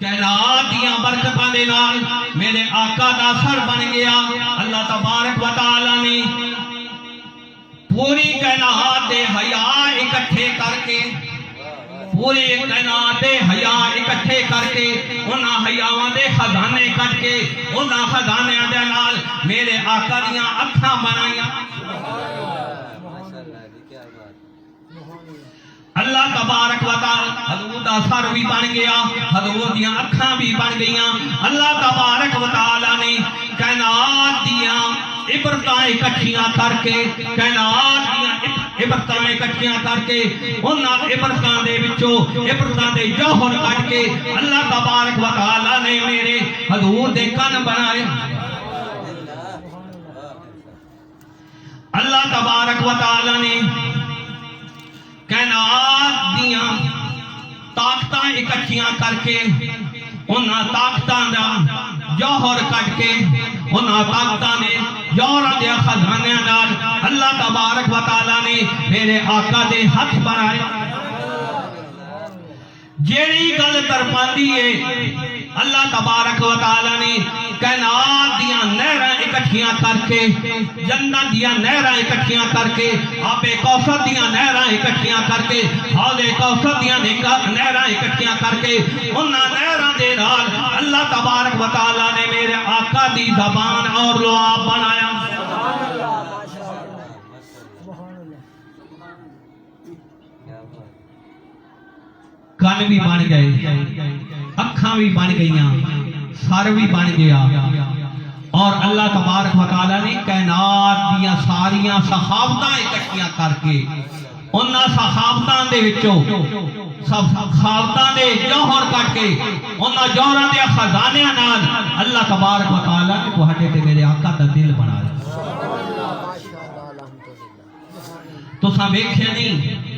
کائنات دیاں برکتاں دے نال میرے آقا دا سر بن گیا۔ اللہ تبارک و تعالی نے پوری کائنات دے حیا اکٹھے کر کے پوری کائنات دے حیا اکٹھے کر کے انہاں حیاواں دے خزانے کٹ کے انہاں خزانیاں دے نال میرے آقا دیاں اکھاں بنائیاں۔ اللہ تبارک و تعالی حضور دا سر بھی بن گیا، حضور دیاں اکھاں بھی بن گئیاں۔ اللہ تبارک و تعالی نے کائنات دیاں عبرتاں اکٹھیاں کر کے کائنات دیاں عبرتاں اکٹھیاں کر کے انہاں عبرتاں دے وچوں عبرتاں دے جوہر کٹ کے اللہ تبارک و تعالی نے میرے حضور دے کن بنائے۔ اللہ تبارک و تعالی نے کائنات دیاں طاقتاں اکٹھیاں کر کے انہاں طاقتاں دا جوہر کٹ کے انہاں طاقتاں نے جوہراں دے خزانیاں نال اللہ تبارک و تعالی نے میرے آقا دے ہاتھ بنائے۔ جیڑی گل ترپاندی ہے اللہ تبارک و تعالی نے کائنات دیاں نہراں اکٹھیاں کر کے جنت دیاں نہراں اکٹھیاں کر کے آب کوثر دیاں نہراں اکٹھیاں کر کے حوض کوثر دیاں نہراں اکٹھیاں کر کے انہاں نہراں دے نال اللہ تبارک و تعالی نے میرے آقا دی زبان اور لعاب بنایا۔ کان بھی بن گئے، اکھاں بھی بن گئیاں، سر بھی بن گیا، اور اللہ تبارک و تعالی نے کائنات دیاں ساریاں صحافتاں اکٹھیاں کر کے انہاں صحافتاں دے وچوں صحافتاں دے جوہر کٹ کے انہاں جوہراں دے خزانیاں نال اللہ تبارک و تعالی نے تہاڈے تے میرے آقا دا دل بنایا۔ تساں ویکھیا نہیں